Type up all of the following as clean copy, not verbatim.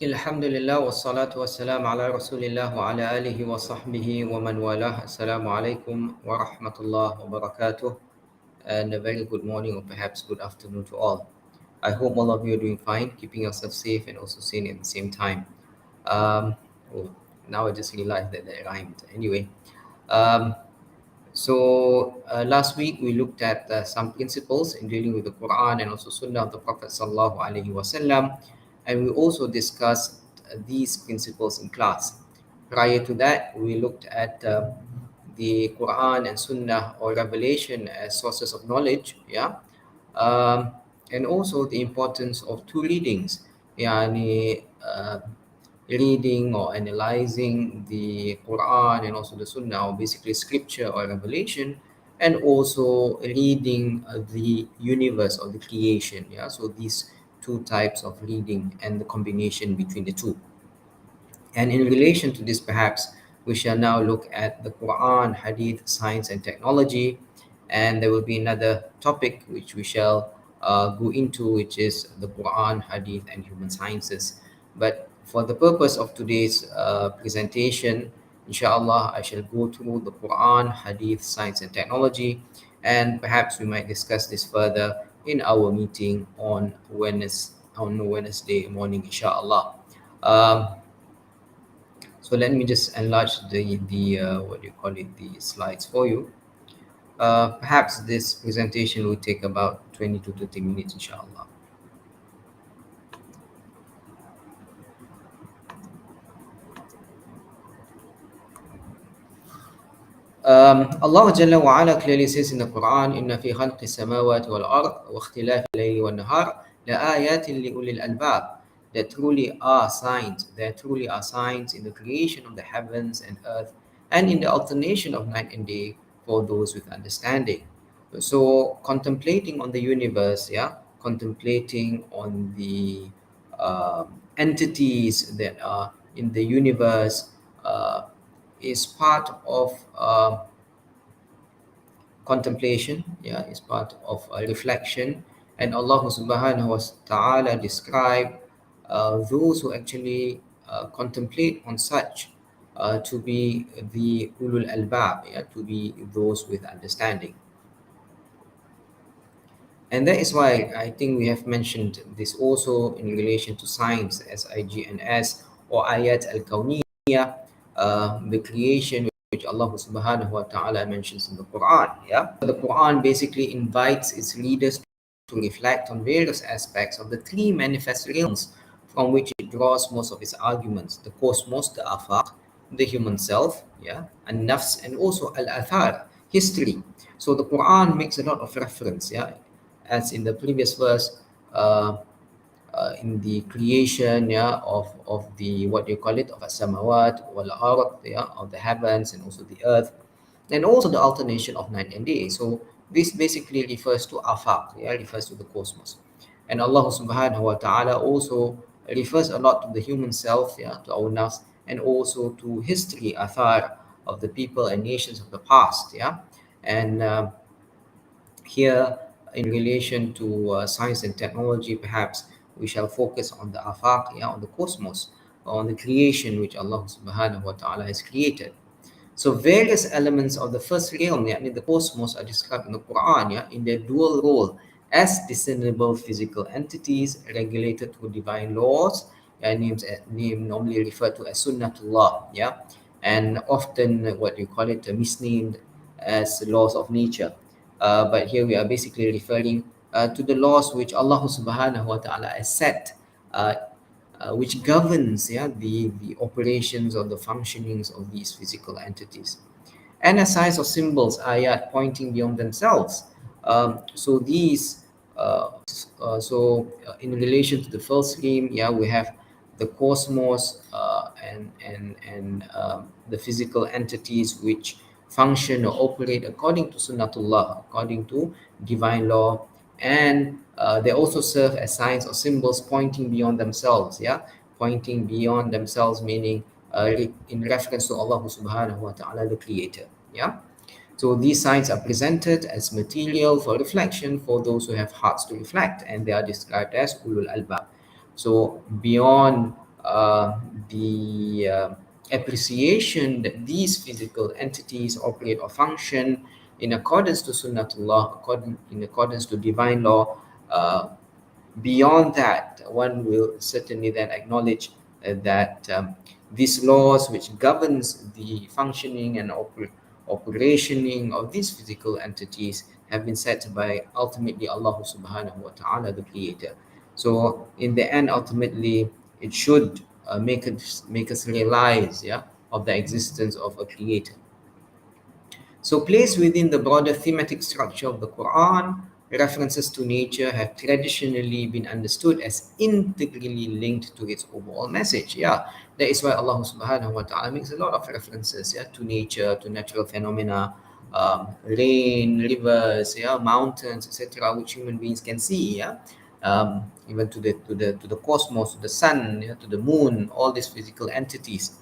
Alhamdulillah wassalatu wassalamu ala rasulillah wa ala alihi wa sahbihi wa man walah. Assalamu alaikum wa rahmatullah wa barakatuh. And a very good morning or perhaps good afternoon to all. I hope all of you are doing fine, keeping yourself safe and also sane at the same time. Um, oh, now I just realized that rhymed. Anyway, um, last week we looked at some principles in dealing with the Quran and also Sunnah of the Prophet Sallallahu Alaihi Wasallam, and we also discussed these principles in class. Prior to that, we looked at the Quran and Sunnah or revelation as sources of knowledge, um, and also the importance of two readings, yani reading or analyzing the Quran and also the Sunnah, or basically scripture or revelation, and also reading the universe or the creation. So these two types of reading and the combination between the two. And in relation to this, perhaps we shall now look at the Quran, Hadith, science, and technology. And there will be another topic which we shall go into, which is the Quran, Hadith, and human sciences. But for the purpose of today's presentation, inshallah, I shall go through the Quran, Hadith, science, and technology. And perhaps we might discuss this further in our meeting on Wednesday morning, inshallah. So let me just enlarge the what do you call it, the slides for you. Perhaps this presentation will take about 20 to 30 minutes, inshallah. Allah Jalla wa Ala clearly says in the Quran, "Inna fi khalqi samawati wal ard wa ikhtilafi al-layli wan nahar la ayatin li ulil albab." There truly are signs in the creation of the heavens and earth and in the alternation of night and day for those with understanding. So contemplating on the universe, contemplating on the entities that are in the universe is part of contemplation, is part of reflection. And Allah subhanahu wa ta'ala described those who actually contemplate on such to be the ulul albab, to be those with understanding. And that is why I think we have mentioned this also in relation to science, SIGNS, or ayat al-kawniyah, the creation which Allah subhanahu wa ta'ala mentions in the Quran. The Quran basically invites its readers to reflect on various aspects of the three manifest realms from which it draws most of its arguments: the cosmos, the afaq, the human self, and nafs, and also al-athar, history. So the Quran makes a lot of reference, as in the previous verse, in the creation, of the, what do you call it, of as-samawat wal ard, of the heavens and also the earth, and also the alternation of night and day. So this basically refers to afaq, refers to the cosmos. And Allah subhanahu wa ta'ala also refers a lot to the human self, to our nafs, and also to history, athar, of the people and nations of the past. And here, in relation to science and technology, perhaps we shall focus on the afaq, on the cosmos, on the creation which Allah subhanahu wa ta'ala has created. So various elements of the first realm, the cosmos, are described in the Quran, in their dual role as discernible physical entities regulated through divine laws, named normally referred to as Sunnatullah, and often what you call it, misnamed as laws of nature. But here we are basically referring to the laws which Allah subhanahu wa ta'ala has set, which governs the operations or the functionings of these physical entities. And a signs of symbols, ayat, pointing beyond themselves. So in relation to the first stream, we have the cosmos and the physical entities which function or operate according to Sunnatullah, according to divine law. And they also serve as signs or symbols pointing beyond themselves, pointing beyond themselves, meaning in reference to Allah subhanahu wa ta'ala, the creator. So these signs are presented as material for reflection for those who have hearts to reflect, and they are described as ulul albab. So beyond uh, the appreciation that these physical entities operate or function in accordance to Sunnatullah, in accordance to divine law. Beyond that, one will certainly then acknowledge that these laws which governs the functioning and operationing of these physical entities have been set by ultimately Allah subhanahu wa ta'ala, the creator. So in the end, ultimately, it should make us realize, yeah, of the existence of a creator. So, placed within the broader thematic structure of the Quran, references to nature have traditionally been understood as integrally linked to its overall message. Yeah, that is why Allah subhanahu wa ta'ala makes a lot of references, yeah, to nature, to natural phenomena, rain, rivers, yeah, mountains, etc., which human beings can see. Yeah. Even to the cosmos, to the sun, yeah, to the moon, all these physical entities.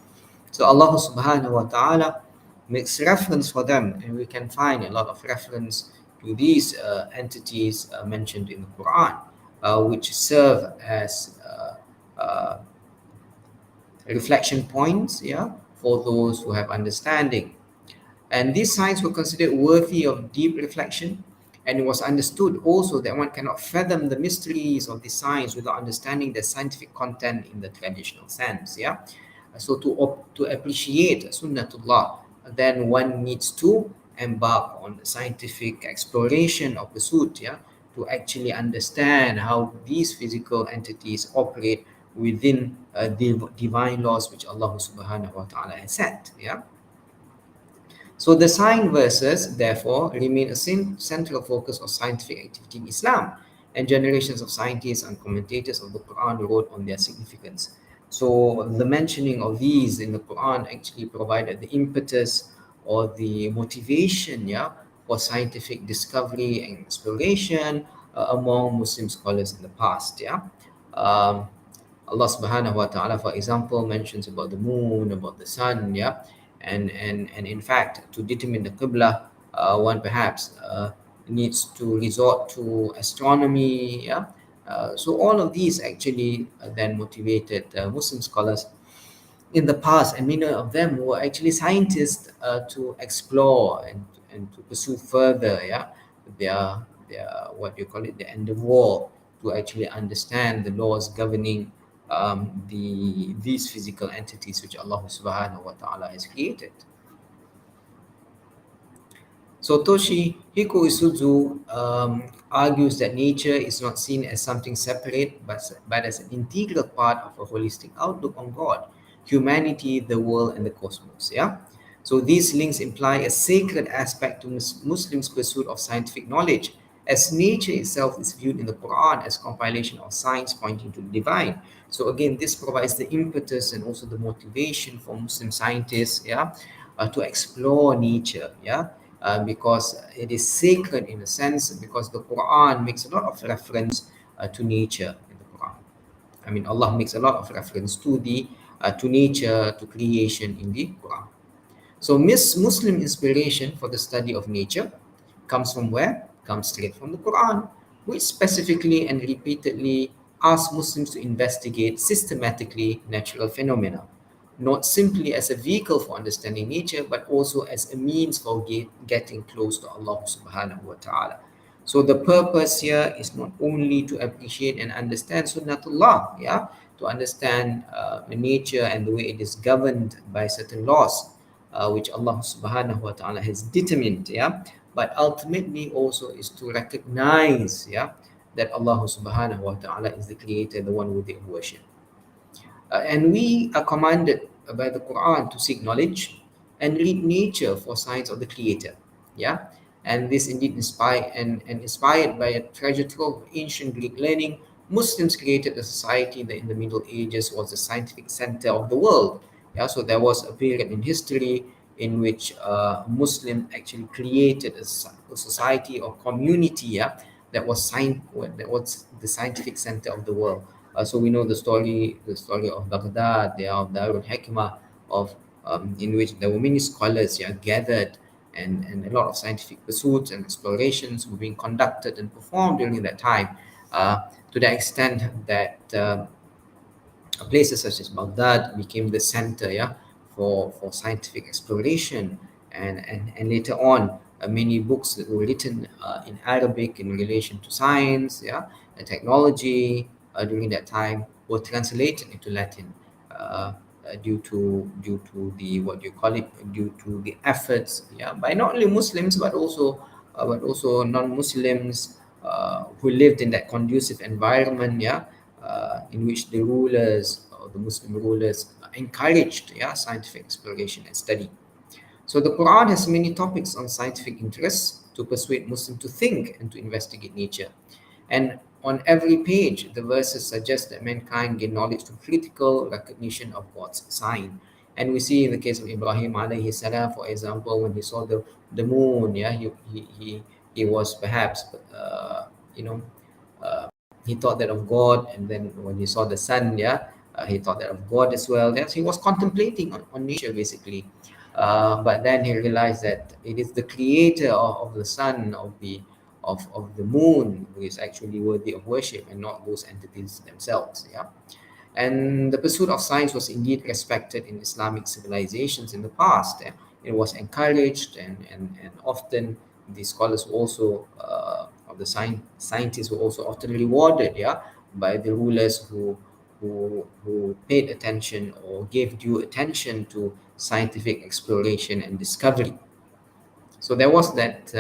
So Allah subhanahu wa ta'ala makes reference for them, and we can find a lot of reference to these entities mentioned in the Quran, which serve as reflection points, yeah, for those who have understanding. And these signs were considered worthy of deep reflection, and it was understood also that one cannot fathom the mysteries of these signs without understanding the scientific content in the traditional sense. Yeah, so to appreciate Sunnatullah, then one needs to embark on scientific exploration or pursuit. Yeah, to actually understand how these physical entities operate within the divine laws which Allah Subhanahu wa Taala has set. Yeah. So the sign verses, therefore, remain a central focus of scientific activity in Islam, and generations of scientists and commentators of the Quran wrote on their significance. So the mentioning of these in the Quran actually provided the impetus or the motivation, yeah, for scientific discovery and exploration among Muslim scholars in the past. Yeah. Um, Allah subhanahu wa ta'ala, for example, mentions about the moon, about the sun, yeah. And in fact, to determine the Qibla, one perhaps needs to resort to astronomy, yeah. So all of these actually then motivated Muslim scholars in the past, and many of them were actually scientists to explore and to pursue further, yeah, their what you call it, the endeavor to actually understand the laws governing these physical entities which Allah subhanahu wa ta'ala has created. So Toshihiko Isuzu argues that nature is not seen as something separate, but as an integral part of a holistic outlook on God, humanity, the world, and the cosmos. Yeah. So these links imply a sacred aspect to Muslims' pursuit of scientific knowledge, as nature itself is viewed in the Quran as compilation of signs pointing to the divine. So again, this provides the impetus and also the motivation for Muslim scientists, yeah, to explore nature, yeah, because it is sacred in a sense, because the Quran makes a lot of reference to nature in the Quran. I mean, Allah makes a lot of reference to nature, to creation in the Quran. So Muslim inspiration for the study of nature comes from where? Comes straight from the Quran, which specifically and repeatedly asks Muslims to investigate systematically natural phenomena, not simply as a vehicle for understanding nature, but also as a means for getting close to Allah subhanahu wa ta'ala. So the purpose here is not only to appreciate and understand Sunnatullah, yeah, to understand the nature and the way it is governed by certain laws, which Allah subhanahu wa ta'ala has determined, yeah, but ultimately also is to recognize, yeah, that Allah subhanahu wa ta'ala is the creator, the one worthy of worship. And we are commanded by the Quran to seek knowledge and read nature for signs of the Creator. Yeah, and this indeed inspired by a treasure trove of ancient Greek learning, Muslims created a society that in the Middle Ages was the scientific center of the world. Yeah, so there was a period in history in which Muslim actually created a society or community, yeah, that was the scientific center of the world. So we know the story of Baghdad, of Darul Hikmah, of in which there were many scholars, yeah, gathered, and a lot of scientific pursuits and explorations were being conducted and performed during that time, to the extent that places such as Baghdad became the center, yeah, for scientific exploration, and later on, many books that were written in Arabic in relation to science, yeah, and technology during that time were translated into Latin. Uh, due to the, what you call it, due to the efforts, yeah, by not only Muslims but also non-Muslims who lived in that conducive environment, yeah, in which the rulers, or the Muslim rulers, encouraged, yeah, scientific exploration and study. So the Quran has many topics on scientific interests to persuade Muslims to think and to investigate nature. And on every page, the verses suggest that mankind gain knowledge through critical recognition of God's sign. And we see in the case of Ibrahim alayhi salam, for example, when he saw the moon, yeah, he was perhaps, you know, uh, he thought that of God, and then when he saw the sun, yeah, he thought that of God as well. Yes, he was contemplating on nature basically, but then he realized that it is the creator of the sun, of the moon, who is actually worthy of worship, and not those entities themselves. Yeah. And the pursuit of science was indeed respected in Islamic civilizations in the past. It was encouraged, and often the scholars were also, of the scientists were also often rewarded, yeah, by the rulers who paid attention or gave due attention to scientific exploration and discovery. So there was that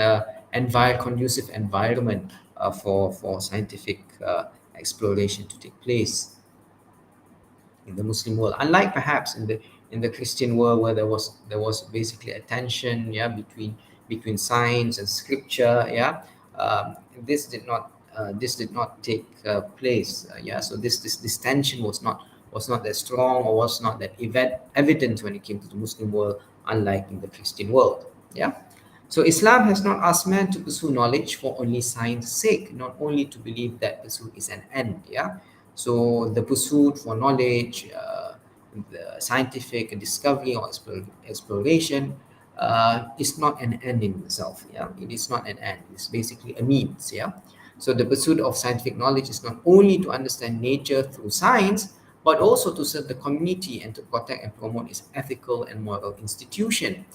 conducive environment for scientific exploration to take place in the Muslim world. Unlike perhaps in the Christian world, where there was basically a tension, yeah, between science and scripture, yeah. This did not take place, yeah. So this tension was not that strong, or was not that evident when it came to the Muslim world, unlike in the Christian world, yeah. So Islam has not asked man to pursue knowledge for only science sake, not only to believe that pursuit is an end, yeah. So the pursuit for knowledge, the scientific discovery or exploration, is not an end in itself. Yeah, it is not an end. It's basically a means. Yeah. So the pursuit of scientific knowledge is not only to understand nature through science, but also to serve the community and to protect and promote its ethical and moral institution.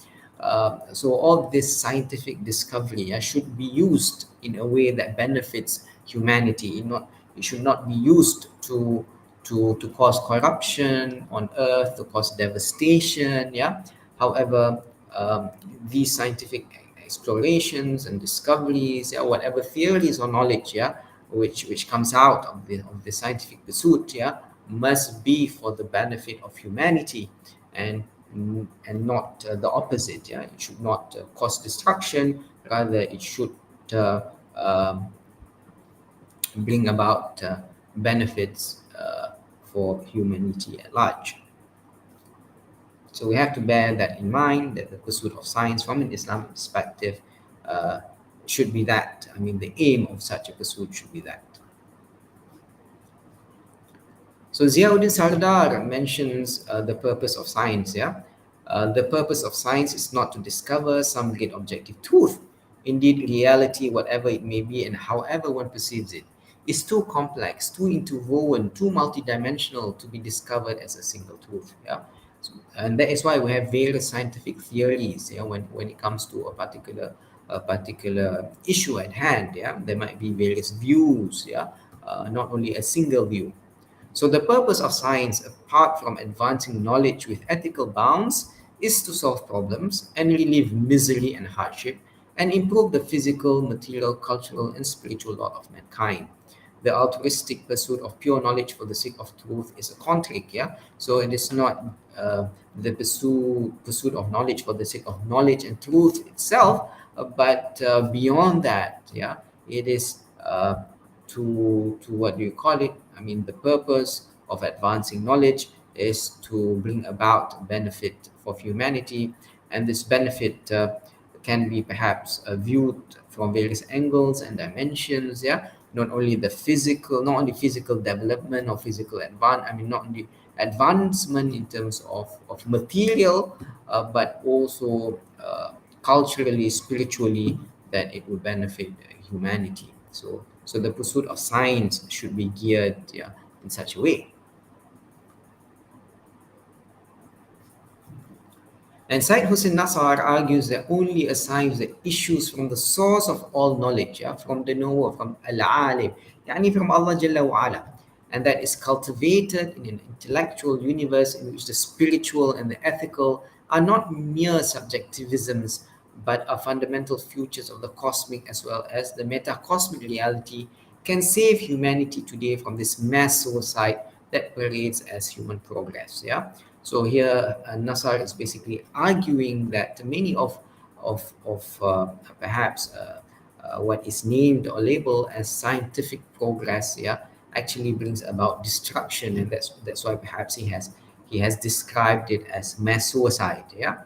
So all this scientific discovery, should be used in a way that benefits humanity. It should not be used to cause corruption on earth, to cause devastation. Yeah. However, um, these scientific explorations and discoveries, yeah, whatever theories or knowledge, yeah, which comes out of the scientific pursuit, yeah, must be for the benefit of humanity, and and not the opposite. Yeah, it should not cause destruction. Rather, it should uh, um, bring about benefits for humanity at large. So we have to bear that in mind, that the pursuit of science from an Islamic perspective uh, should be that. I mean, the aim of such a pursuit should be that. So Ziauddin Sardar mentions the purpose of science. Yeah, the purpose of science is not to discover some great objective truth. Indeed, reality, whatever it may be and however one perceives it, is too complex, too interwoven, too multidimensional to be discovered as a single truth. Yeah, and that is why we have various scientific theories. Yeah, when it comes to a particular issue at hand. Yeah, there might be various views. Yeah, not only a single view. So, the purpose of science, apart from advancing knowledge with ethical bounds, is to solve problems and relieve misery and hardship, and improve the physical, material, cultural, and spiritual lot of mankind. The altruistic pursuit of pure knowledge for the sake of truth is a contract, yeah. So it is not the pursuit of knowledge for the sake of knowledge and truth itself, but beyond that, yeah, it is to what do you call it? I mean, the purpose of advancing knowledge is to bring about benefit for humanity, and this benefit can be perhaps viewed from various angles and dimensions. Yeah, not only physical development or physical I mean, not only advancement in terms of material, but also culturally, spiritually, that it will benefit humanity. So the pursuit of science should be geared, yeah, in such a way. And Said Hussein Nasar argues that only assigns the issues from the source of all knowledge, yeah, from the knower, from Al-Alim, yani from Allah Jalla wa Ala, and that is cultivated in an intellectual universe in which the spiritual and the ethical are not mere subjectivisms, but are fundamental features of the cosmic as well as the metacosmic reality, can save humanity today from this mass suicide that parades as human progress. Yeah. So here, Nasar is basically arguing that many of perhaps what is named or labeled as scientific progress, yeah, actually brings about destruction, and that's why perhaps he has described it as mass suicide. Yeah.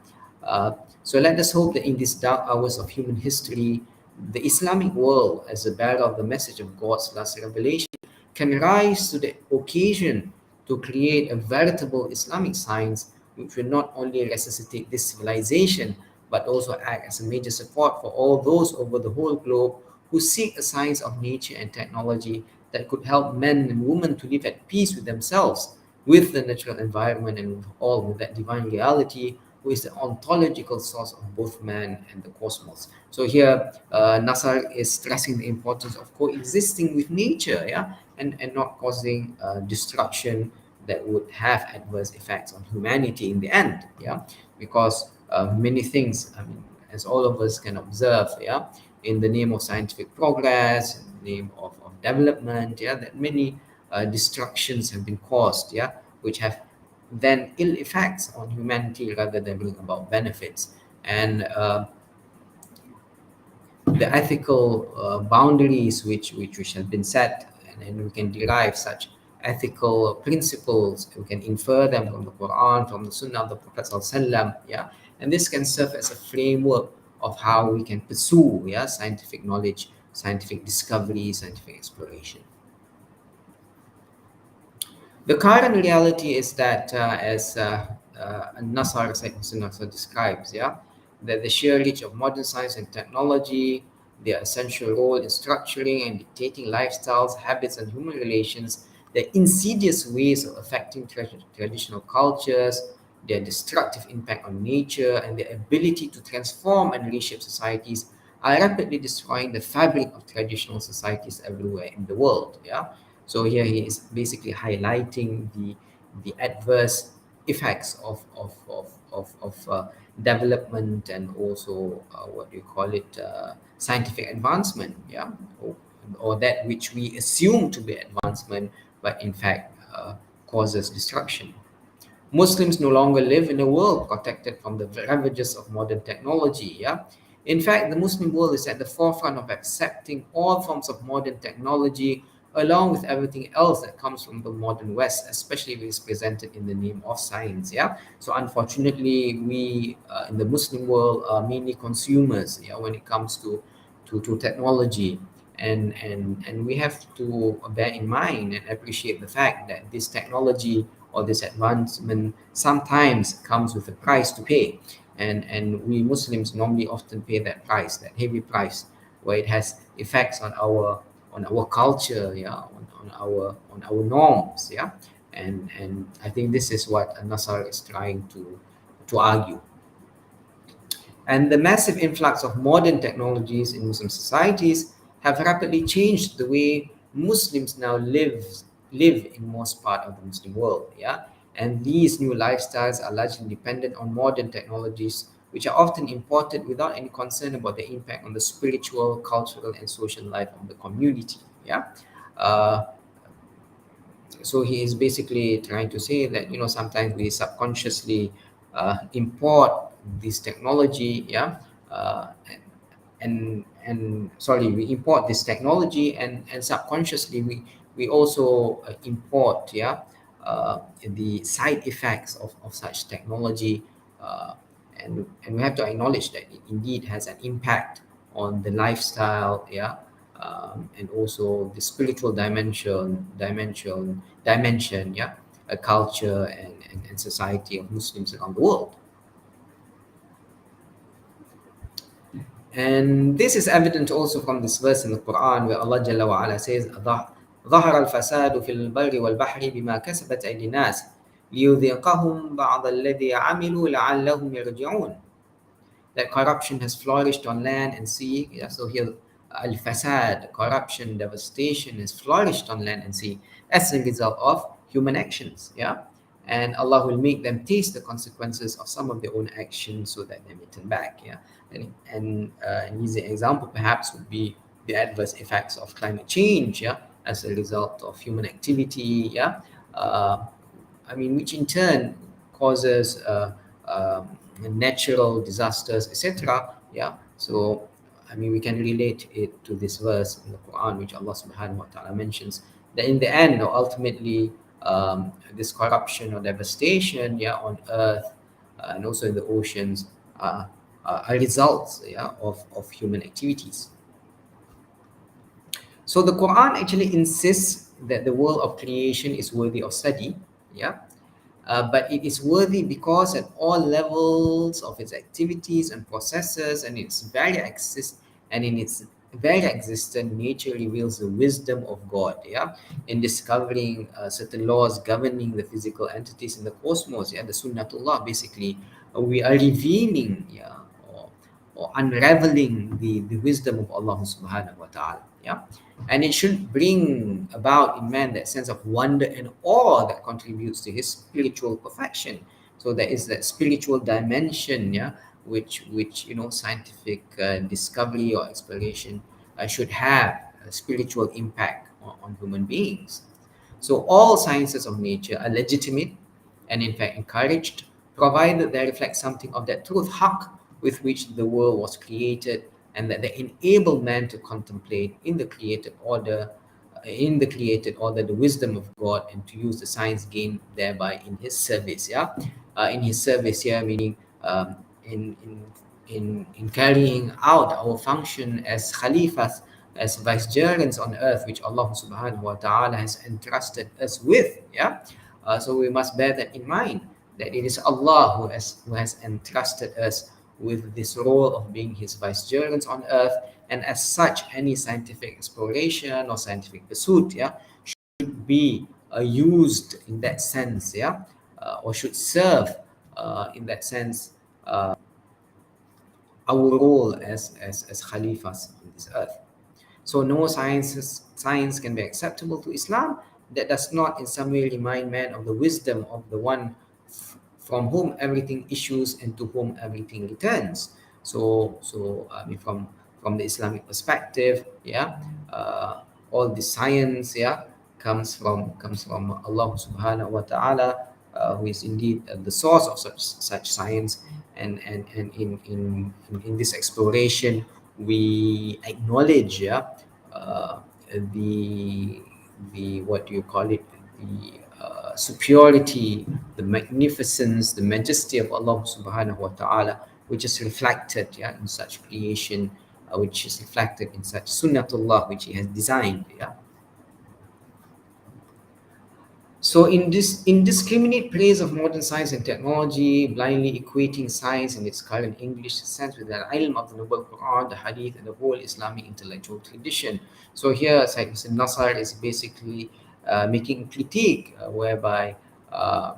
So let us hope that in these dark hours of human history, the Islamic world, as a bearer of the message of God's last revelation, can rise to the occasion to create a veritable Islamic science which will not only resuscitate this civilization but also act as a major support for all those over the whole globe who seek a science of nature and technology that could help men and women to live at peace with themselves, with the natural environment, and with that divine reality who is the ontological source of both man and the cosmos. So here, Nasar is stressing the importance of coexisting with nature, yeah, and not causing destruction that would have adverse effects on humanity in the end, yeah, because many things, I mean, as all of us can observe, yeah, in the name of scientific progress, in the name of development, yeah, that many destructions have been caused, yeah, which have then ill effects on humanity rather than bring about benefits. And the ethical boundaries which have been set, and we can derive such ethical principles, we can infer them from the Quran, from the Sunnah of the Prophet ﷺ, yeah, and this can serve as a framework of how we can pursue, yeah, scientific knowledge, scientific discovery, scientific exploration. The current reality is that, as Nasar Said Hussein Nasar describes, yeah, that the sheer reach of modern science and technology, their essential role in structuring and dictating lifestyles, habits, and human relations, their insidious ways of affecting traditional cultures, their destructive impact on nature, and their ability to transform and reshape societies are rapidly destroying the fabric of traditional societies everywhere in the world. Yeah. So here he is basically highlighting the adverse effects of development, and also what do you call it, scientific advancement, yeah, or that which we assume to be advancement, but in fact causes destruction. Muslims no longer live in a world protected from the ravages of modern technology. Yeah, in fact, the Muslim world is at the forefront of accepting all forms of modern technology, along with everything else that comes from the modern West, especially if it is presented in the name of science. Yeah, so unfortunately, we in the Muslim world are mainly consumers. Yeah, when it comes to technology. And we have to bear in mind and appreciate the fact that this technology or this advancement sometimes comes with a price to pay, and we Muslims normally often pay that price, that heavy price, where it has effects on our culture, yeah, on our norms, yeah, and I think this is what Nasar is trying to argue. And the massive influx of modern technologies in Muslim societies have rapidly changed the way Muslims now live in most part of the Muslim world. Yeah. And these new lifestyles are largely dependent on modern technologies, which are often imported without any concern about the impact on the spiritual, cultural, and social life of the community. Yeah. Uh, so he is basically trying to say that, sometimes we subconsciously import this technology, yeah, and sorry, we import this technology, and subconsciously we also import, yeah, the side effects of such technology, uh, and we have to acknowledge that it indeed has an impact on the lifestyle, yeah, and also the spiritual dimension, yeah, a culture and society of Muslims around the world. And this is evident also from this verse in the Quran where Allah Jalla wa ala says, ظهر الفساد في البر والبحر بما كسبت أيدي الناس لِيُذِيقَهُمْ بَعْضَ الَّذِي عَمِلُوا لَعَلَّهُمْ يَرْجِعُونَ. That corruption has flourished on land and sea. Yeah, so here, al-fasad, corruption, devastation has flourished on land and sea as a result of human actions. Yeah, and Allah will make them taste the consequences of some of their own actions so that they may turn back. Yeah, and an easy example perhaps would be the adverse effects of climate change. Yeah, as a result of human activity. Yeah, uh, I mean, which in turn causes natural disasters, etc. Yeah. So, I mean, we can relate it to this verse in the Quran, which Allah Subhanahu wa Taala mentions that in the end, or ultimately, this corruption or devastation, yeah, on earth and also in the oceans, are results, yeah, of human activities. So the Quran actually insists that the world of creation is worthy of study, yeah, but it is worthy because at all levels of its activities and processes and in its very existence, nature reveals the wisdom of God. Yeah, in discovering certain laws governing the physical entities in the cosmos. Yeah, the Sunnatullah basically, we are revealing, yeah, or unraveling the wisdom of Allah Subhanahu wa Taala. Yeah, and it should bring about in man that sense of wonder and awe that contributes to his spiritual perfection. So there is that spiritual dimension, yeah, which scientific discovery or exploration should have a spiritual impact on human beings. So all sciences of nature are legitimate and in fact encouraged, provided they reflect something of that truth, haqq, with which the world was created, and that they enable man to contemplate in the created order the wisdom of God, and to use the science gained thereby in his service. Yeah, in his service here, meaning in carrying out our function as khalifas, as vicegerents on earth, which Allah Subhanahu wa Taala has entrusted us with. Yeah, so we must bear that in mind, that it is Allah who has entrusted us with this role of being His vicegerents on earth, and as such, any scientific exploration or scientific pursuit, yeah, should be used in that sense, yeah, or should serve in that sense our role as khalifas on this earth. So no science can be acceptable to Islam that does not in some way remind man of the wisdom of the one from whom everything issues and to whom everything returns. So I mean, from the Islamic perspective, yeah, all the science, yeah, comes from Allah Subhanahu wa Taala, who is indeed the source of such science. And in this exploration, we acknowledge, yeah, uh, the what do you call it, the superiority, the magnificence, the majesty of Allah Subhanahu wa Taala, which is reflected, yeah, in such creation, which is reflected in such sunnatullah which He has designed. Yeah. So, in this indiscriminate praise of modern science and technology, blindly equating science in its current English sense with the ilm of the Noble Quran, the Hadith, and the whole Islamic intellectual tradition. So here, Syed Hussein Nasar is basically making a critique, whereby uh,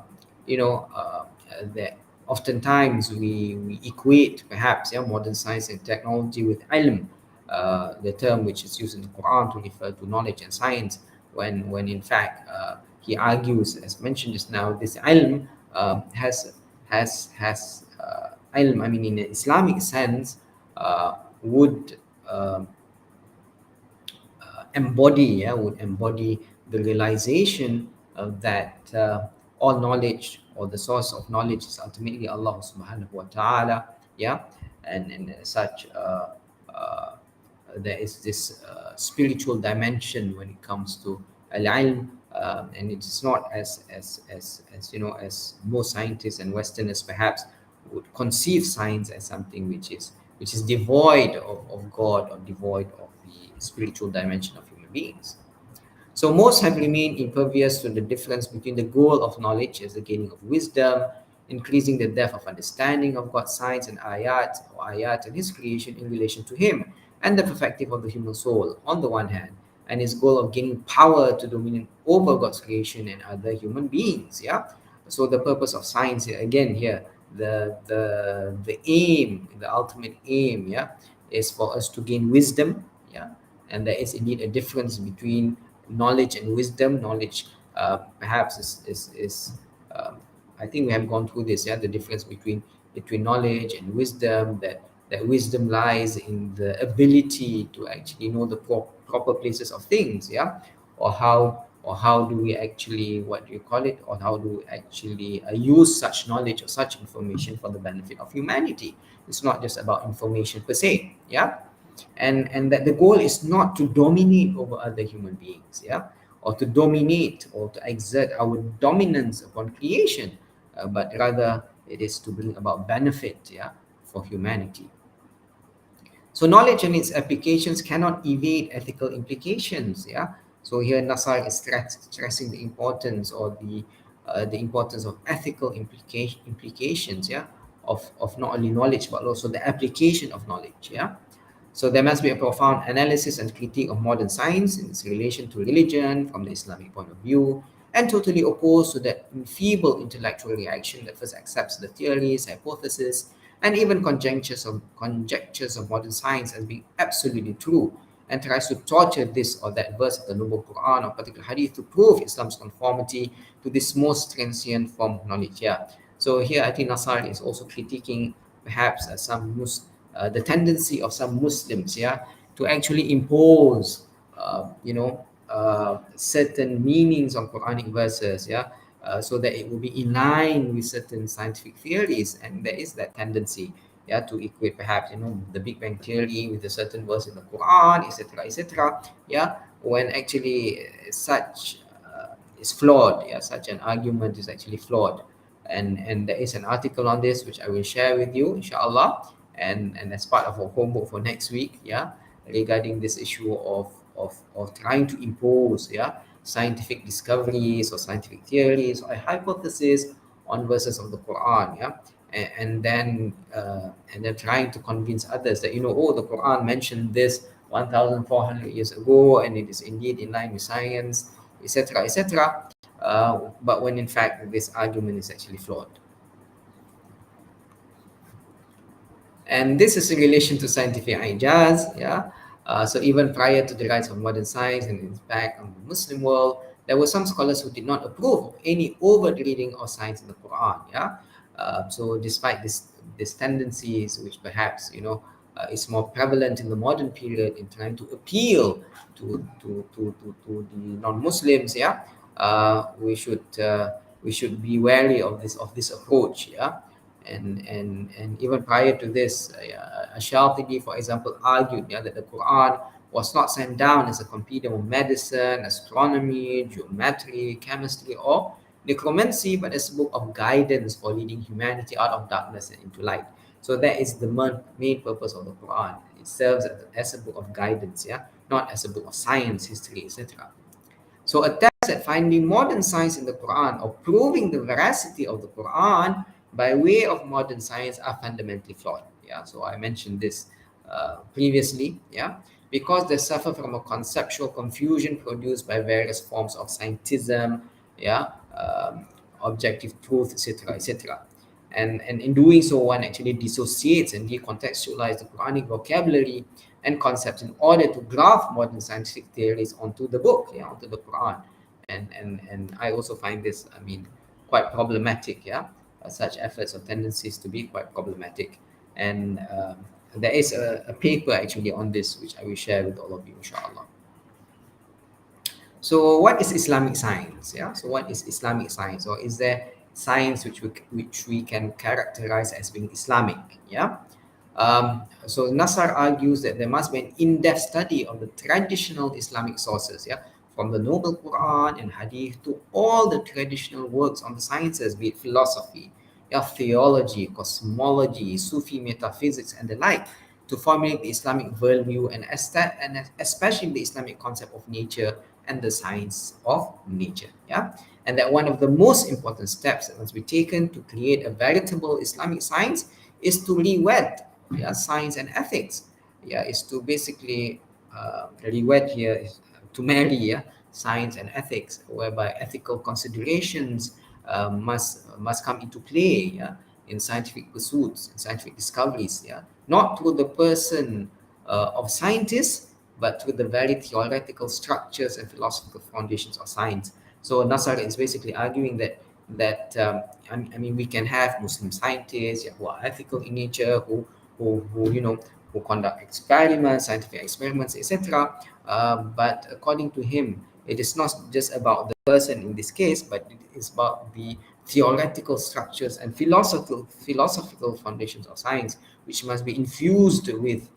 that oftentimes we equate perhaps, yeah, modern science and technology with ilm, the term which is used in the Quran to refer to knowledge and science, when in fact he argues, as mentioned just now, this ilm has ilm. I mean, in an Islamic sense, would embody the realization that all knowledge, or the source of knowledge, is ultimately Allah Subhanahu wa Taala. Yeah, and as such, there is this spiritual dimension when it comes to al-ilm, and it is not as most scientists and Westerners perhaps would conceive science as something which is devoid of God, or devoid of the spiritual dimension of human beings. So most have remained impervious to the difference between the goal of knowledge as the gaining of wisdom, increasing the depth of understanding of God's signs and ayat and His creation in relation to Him, and the perfecting of the human soul on the one hand, and His goal of gaining power to dominate over God's creation and other human beings. Yeah. So the purpose of science here, again here, the aim, the ultimate aim, yeah, is for us to gain wisdom, yeah. And there is indeed a difference between knowledge and wisdom. Knowledge, perhaps is I think we have gone through this, yeah, the difference between knowledge and wisdom, that wisdom lies in the ability to actually know the proper places of things, yeah, or how do we actually, what do you call it, or how do we actually use such knowledge or such information for the benefit of humanity. It's not just about information per se, yeah. And that the goal is not to dominate over other human beings, yeah, or to dominate or to exert our dominance upon creation, but rather it is to bring about benefit, yeah, for humanity. So knowledge and its applications cannot evade ethical implications. Yeah. So here Nasar is stressing the importance, or the importance of ethical implications. Yeah. Of not only knowledge but also the application of knowledge. Yeah. So there must be a profound analysis and critique of modern science in its relation to religion from the Islamic point of view, and totally opposed to that feeble intellectual reaction that first accepts the theories, hypotheses, and even conjectures of modern science as being absolutely true, and tries to torture this or that verse of the noble Quran or particular Hadith to prove Islam's conformity to this most transient form of knowledge. Yeah. So here I think Nasar is also critiquing perhaps the tendency of some Muslims, yeah, to actually impose, certain meanings of Quranic verses, yeah, so that it will be in line with certain scientific theories, and there is that tendency, yeah, to equate perhaps the Big Bang theory with a certain verse in the Quran, etc., etc. Yeah, when actually such is flawed. Yeah, such an argument is actually flawed, and there is an article on this which I will share with you, inshallah, and as part of our homework for next week, yeah, regarding this issue of trying to impose, yeah, scientific discoveries or scientific theories or hypotheses on verses of the Quran, yeah, and then trying to convince others that oh, the Quran mentioned this 1,400 years ago and it is indeed in line with science, etc., etc. But when in fact this argument is actually flawed. And this is in relation to scientific ijaz, yeah. So even prior to the rise of modern science and its impact on the Muslim world, there were some scholars who did not approve of any overt reading of science in the Quran, yeah. So despite these tendencies, which perhaps is more prevalent in the modern period in trying to appeal to the non-Muslims, yeah, we should be wary of this approach, yeah. And even prior to this, Ash-Shatibi, for example, argued, yeah, that the Quran was not sent down as a compendium of medicine, astronomy, geometry, chemistry, or necromancy, but as a book of guidance for leading humanity out of darkness and into light. So that is the main purpose of the Quran. It serves as a book of guidance, yeah, not as a book of science, history, etc. So attempts at finding modern science in the Quran or proving the veracity of the Quran by way of modern science are fundamentally flawed. Yeah, so I mentioned this previously. Yeah, because they suffer from a conceptual confusion produced by various forms of scientism. Yeah, objective truth, etc., etc. And in doing so, one actually dissociates and decontextualizes the Quranic vocabulary and concepts in order to graft modern scientific theories onto the book, yeah, onto the Quran. And I also find this, I mean, quite problematic, yeah. Such efforts or tendencies to be quite problematic. And there is a paper actually on this, which I will share with all of you, inshallah. So, what is Islamic science? Yeah. So, what is Islamic science, or is there science which we can characterize as being Islamic? Yeah. So Nasar argues that there must be an in-depth study of the traditional Islamic sources, yeah, from the Noble Quran and Hadith to all the traditional works on the sciences, be it philosophy, yeah, theology, cosmology, Sufi metaphysics, and the like, to formulate the Islamic worldview and especially the Islamic concept of nature and the science of nature. Yeah, and that one of the most important steps that must be taken to create a veritable Islamic science is to rewed, yeah, science and ethics. Yeah, is to basically rewed here is to marry, yeah, science and ethics, whereby ethical considerations must come into play, yeah, in scientific pursuits, in scientific discoveries, yeah, not through the person of scientists, but through the very theoretical structures and philosophical foundations of science. So Nasar is basically arguing that I mean, we can have Muslim scientists, yeah, who are ethical in nature, who who conduct experiments, scientific experiments, etc. But according to him, it is not just about the person in this case, but it is about the theoretical structures and philosophical foundations of science, which must be infused with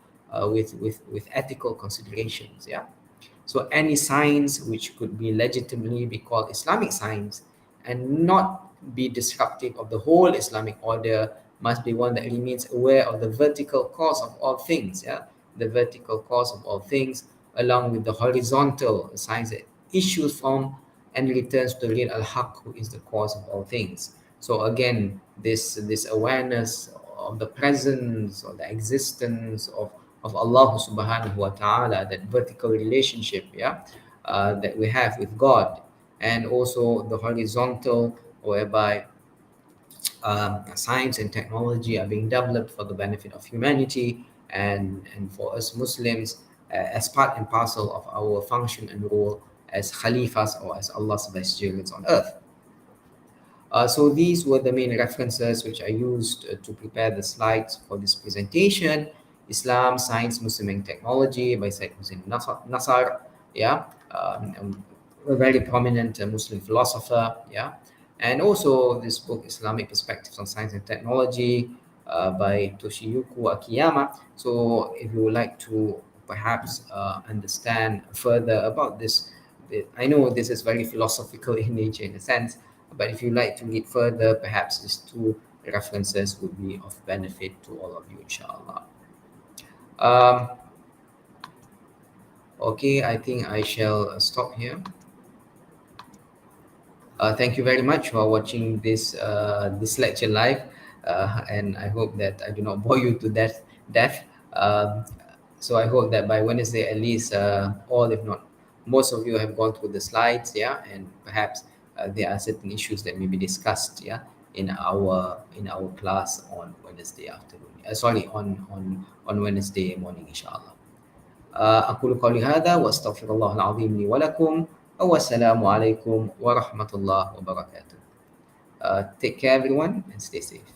ethical considerations. Yeah. So any science which could be legitimately be called Islamic science and not be disruptive of the whole Islamic order must be one that remains aware of the vertical cause of all things, yeah, the vertical cause of all things, along with the horizontal science that issues from and returns to the real al-haq, who is the cause of all things. So again, this awareness of the presence or the existence of Allah subhanahu wa ta'ala, that vertical relationship, yeah, that we have with God, and also the horizontal, whereby science and technology are being developed for the benefit of humanity, and for us Muslims, as part and parcel of our function and role as Khalifas, or as Allah's vicegerents on earth. So these were the main references which I used to prepare the slides for this presentation. Islam, Science, Muslim and Technology by Said Hussein Nasar. Yeah, a very prominent Muslim philosopher. Yeah, and also this book, Islamic Perspectives on Science and Technology, by Toshiyuki Akiyama. So if you would like to perhaps understand further about this, I know this is very philosophical in nature in a sense, but if you like to read further, perhaps these two references would be of benefit to all of you, inshallah. Um, okay, I think I shall stop here. Thank you very much for watching this lecture live, and I hope that I do not bore you to death. Um, so I hope that by Wednesday at least, all if not most of you have gone through the slides, yeah, and perhaps there are certain issues that may be discussed, yeah, in our class on Wednesday afternoon. Sorry, on Wednesday morning, inshallah. أقول قولي هذا وأستغفر الله العظيم لي ولكم والسلام عليكم ورحمة الله وبركاته. Take care everyone and stay safe.